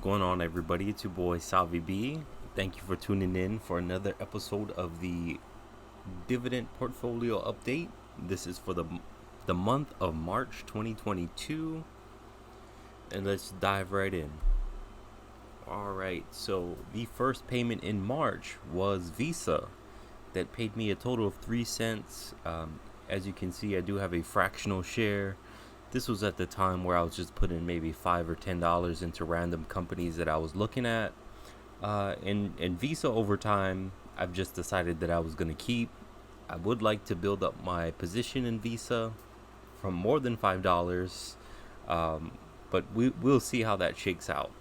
Going on, everybody? It's your boy Savi B. Thank you for tuning in for another episode of the Dividend Portfolio Update. This is for the month of March 2022, and let's dive right in. All right, so the first payment in March was Visa that paid me a total of 3 cents. As you can see, I do have a fractional share. This was at the time where I was just putting maybe $5 or $10 into random companies that I was looking at. And Visa over time, I've just decided that I was going to keep. I would like to build up my position in Visa from more than $5, but we'll see how that shakes out.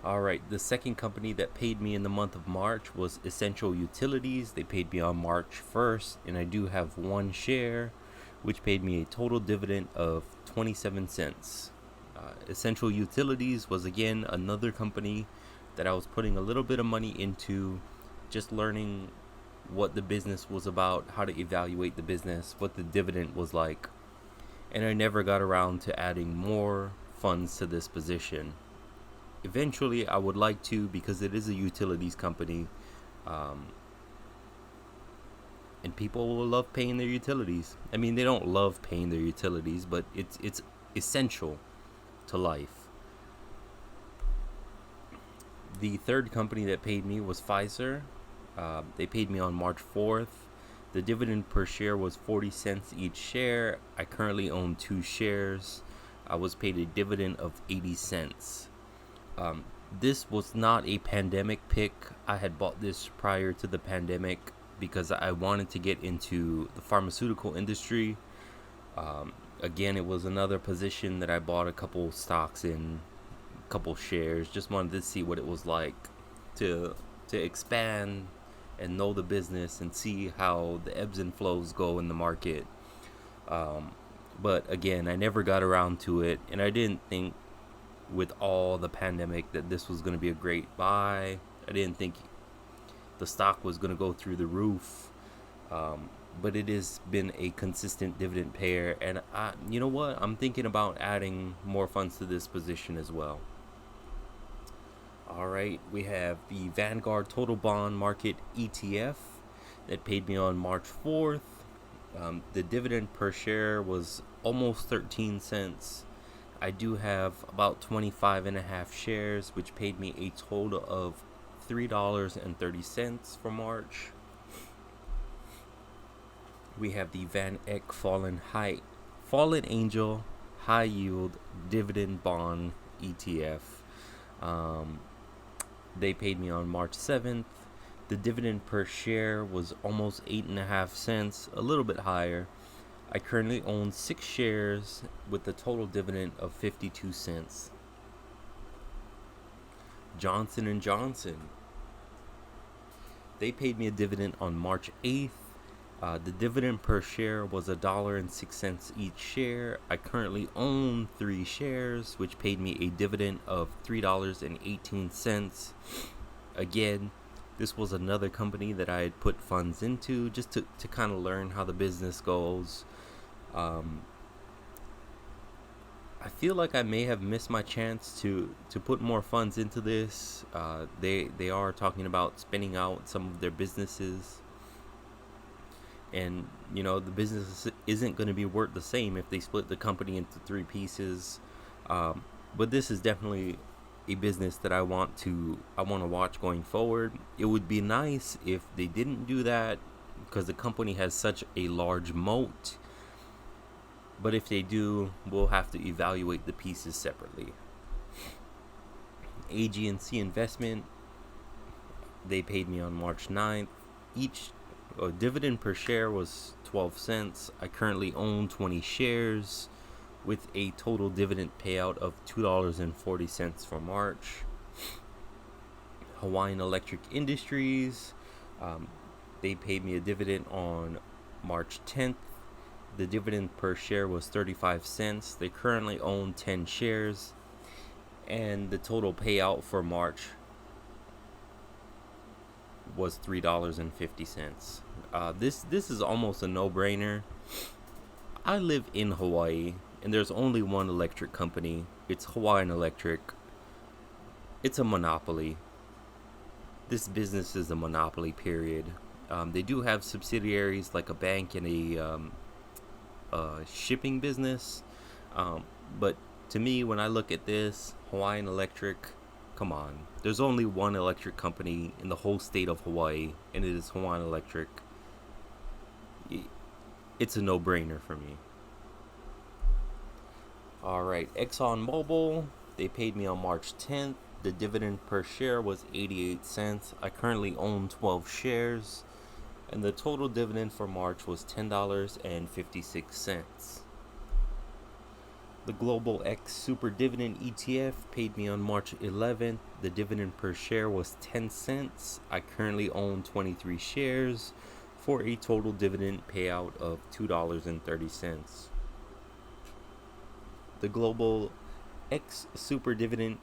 All right, the second company that paid me in the month of March was Essential Utilities. They paid me on March 1st, and I do have one share, which paid me a total dividend of 27 cents. Essential Utilities was again another company that I was putting a little bit of money into, just learning what the business was about, how to evaluate the business, what the dividend was like. And I never got around to adding more funds to this position. Eventually, I would like to, because it is a utilities company, and people will love paying their utilities. I mean, they don't love paying their utilities, but it's essential to life. The third company that paid me was Pfizer. They paid me on March 4th. The dividend per share was 40 cents each share. I currently own 2 shares. I was paid a dividend of 80 cents. This was not a pandemic pick. I had bought this prior to the pandemic because I wanted to get into the pharmaceutical industry. Again, it was another position that I bought a couple stocks in, a couple shares. Just wanted to see what it was like to expand and know the business and see how the ebbs and flows go in the market. But again, I never got around to it, and I didn't think with all the pandemic that this was going to be a great buy. I didn't think the stock was going to go through the roof, but it has been a consistent dividend payer, and you know what, I'm thinking about adding more funds to this position as well. All right, we have the Vanguard Total Bond Market ETF that paid me on March 4th. The dividend per share was almost 13 cents. I do have about 25 and a half shares, which paid me a total of $3.30 for March. We have the Van Eck Fallen Angel High Yield Dividend Bond ETF. They paid me on March 7th. The dividend per share was almost 8.5 cents, a little bit higher. I currently own 6 shares with a total dividend of 52 cents. Johnson & Johnson. They paid me a dividend on March 8th. The dividend per share was $1.06 each share. I currently own 3 shares, which paid me a dividend of $3.18. Again, this was another company that I had put funds into just to kind of learn how the business goes. I feel like I may have missed my chance to put more funds into this. They are talking about spinning out some of their businesses, and you know, the business isn't going to be worth the same if they split the company into 3 pieces. But this is definitely a business that I want to watch going forward. It would be nice if they didn't do that, because the company has such a large moat. But if they do, we'll have to evaluate the pieces separately. AGNC Investment, they paid me on March 9th. Each dividend per share was 12 cents. I currently own 20 shares with a total dividend payout of $2.40 for March. Hawaiian Electric Industries, they paid me a dividend on March 10th. The dividend per share was 35 cents. They currently own 10 shares, and the total payout for March was $3.50. This is almost a no-brainer. I live in Hawaii. and there's only one electric company. It's Hawaiian Electric. It's a monopoly. This business is a monopoly, period. They do have subsidiaries like a bank and a shipping business. But to me, when I look at this, Hawaiian Electric, come on. There's only one electric company in the whole state of Hawaii, and it is Hawaiian Electric. It's a no-brainer for me. Alright, ExxonMobil, they paid me on March 10th. The dividend per share was 88 cents. I currently own 12 shares, and the total dividend for March was $10.56. The Global X Super Dividend ETF paid me on March 11th. The dividend per share was 10 cents. I currently own 23 shares for a total dividend payout of $2.30. The Global X Super Dividend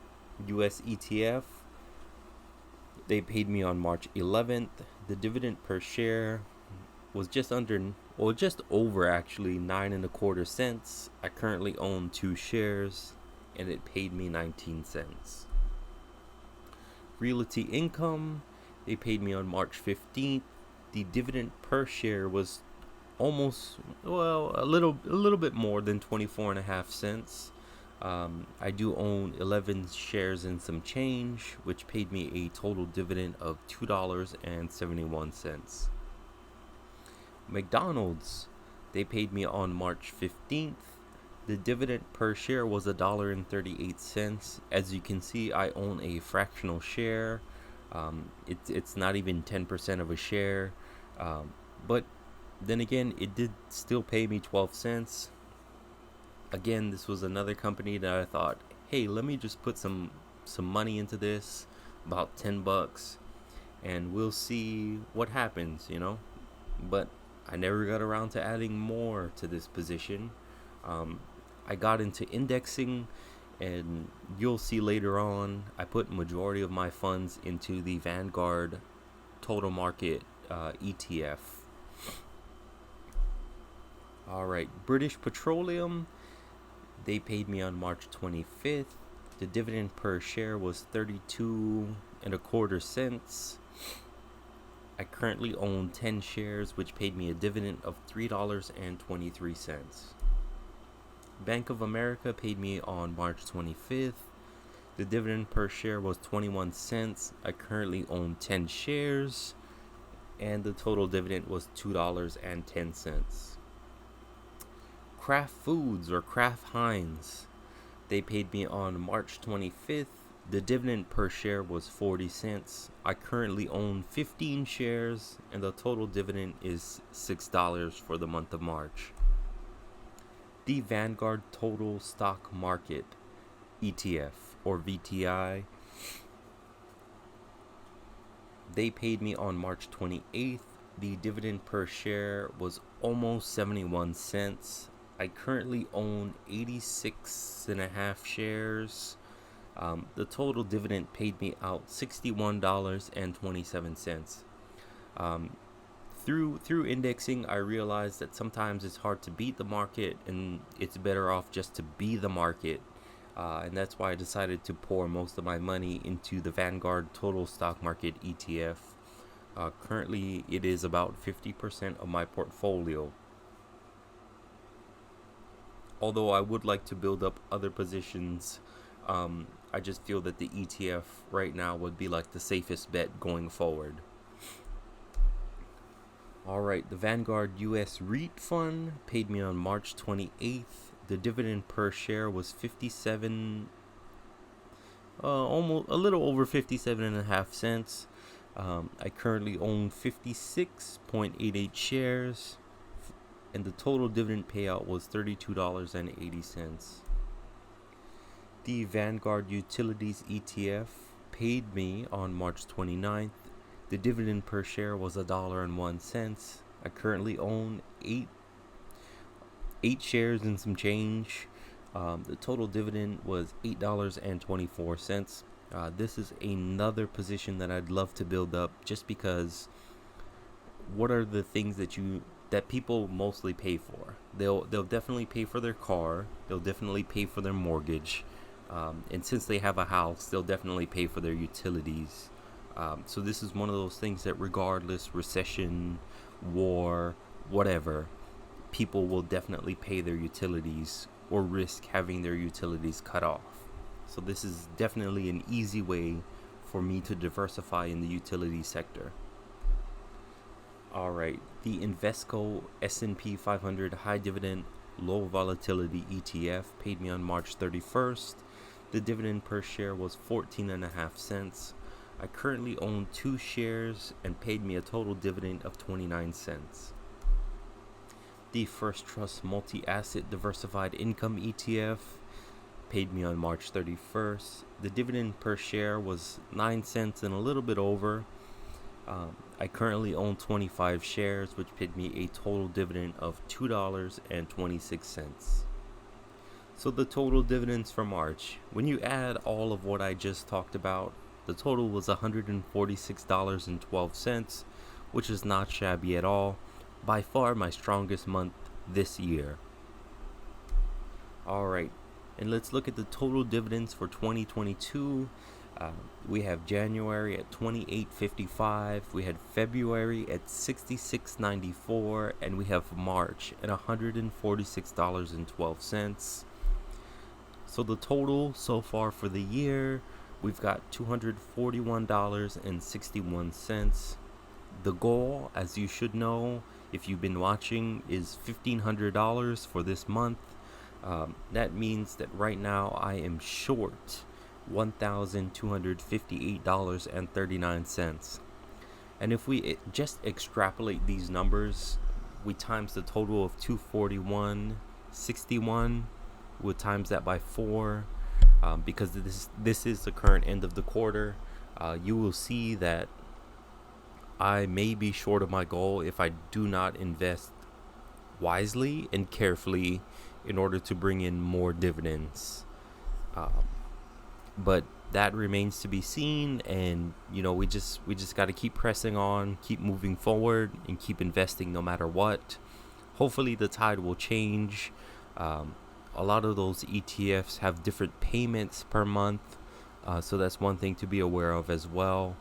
US ETF, they paid me on March 11th. The dividend per share was just over actually 9.25 cents. I currently own 2 shares, and it paid me 19 cents. Realty Income, they paid me on March 15th. The dividend per share was a little bit more than 24.5 cents. I do own 11 shares and some change, which paid me a total dividend of $2.71. McDonald's, they paid me on March 15th. The dividend per share was $1.38. As you can see, I own a fractional share. It's not even 10% of a share. But then again, it did still pay me 12 cents. Again, this was another company that I thought, hey, let me just put some money into this, about $10, and we'll see what happens, But I never got around to adding more to this position. I got into indexing, and you'll see later on, I put majority of my funds into the Vanguard Total Market ETF. Alright, British Petroleum, they paid me on March 25th. The dividend per share was 32.25 cents. I currently own 10 shares, which paid me a dividend of $3.23. Bank of America paid me on March 25th. The dividend per share was 21 cents. I currently own 10 shares, and the total dividend was $2.10. Kraft Foods, or Kraft Heinz, they paid me on March 25th. The dividend per share was 40 cents. I currently own 15 shares, and the total dividend is $6 for the month of March. The Vanguard Total Stock Market ETF, or VTI, they paid me on March 28th. The dividend per share was almost 71 cents. I currently own 86.5 shares. The total dividend paid me out $61.27. Through indexing, I realized that sometimes it's hard to beat the market, and it's better off just to be the market. And that's why I decided to pour most of my money into the Vanguard Total Stock Market ETF. Currently, it is about 50% of my portfolio. Although I would like to build up other positions, I just feel that the ETF right now would be like the safest bet going forward. Alright, the Vanguard US REIT Fund paid me on March 28th. The dividend per share was 57, almost a little over 57.5 cents. I currently own 56.88 shares, and the total dividend payout was $32.80. The Vanguard Utilities ETF paid me on March 29th. The dividend per share was $1.01. I currently own eight shares and some change. The total dividend was $8.24. This is another position that I'd love to build up, just because what are the things that that people mostly pay for. They'll definitely pay for their car. They'll definitely pay for their mortgage. And since they have a house, they'll definitely pay for their utilities. So this is one of those things that regardless, recession, war, whatever, people will definitely pay their utilities or risk having their utilities cut off. So this is definitely an easy way for me to diversify in the utility sector. All right, the Invesco S&P 500 High Dividend Low Volatility ETF paid me on March 31st. The dividend per share was 14.5 cents. I currently own 2 shares and paid me a total dividend of 29 cents. The First Trust Multi-Asset Diversified Income ETF paid me on March 31st. The dividend per share was 9 cents and a little bit over. I currently own 25 shares, which paid me a total dividend of $2.26. So the total dividends for March, when you add all of what I just talked about, the total was $146.12, which is not shabby at all. By far my strongest month this year. All right, and let's look at the total dividends for 2022. We have January at $28.55, we had February at $66.94, and we have March at $146.12. So the total so far for the year, we've got $241.61. The goal, as you should know if you've been watching, is $1,500 for this month. That means that right now I am short $1,258.39. And if we just extrapolate these numbers, we times the total of 241.61, we'll times that by 4, because this is the current end of the quarter. You will see that I may be short of my goal if I do not invest wisely and carefully in order to bring in more dividends. But that remains to be seen, and we just got to keep pressing on, keep moving forward, and keep investing no matter what. Hopefully the tide will change. A lot of those ETFs have different payments per month, so that's one thing to be aware of as well.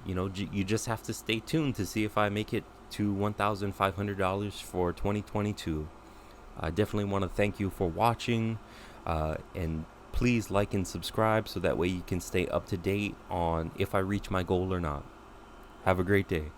You just have to stay tuned to see if I make it to $1,500 for 2022. I definitely want to thank you for watching, and please like and subscribe so that way you can stay up to date on if I reach my goal or not. Have a great day.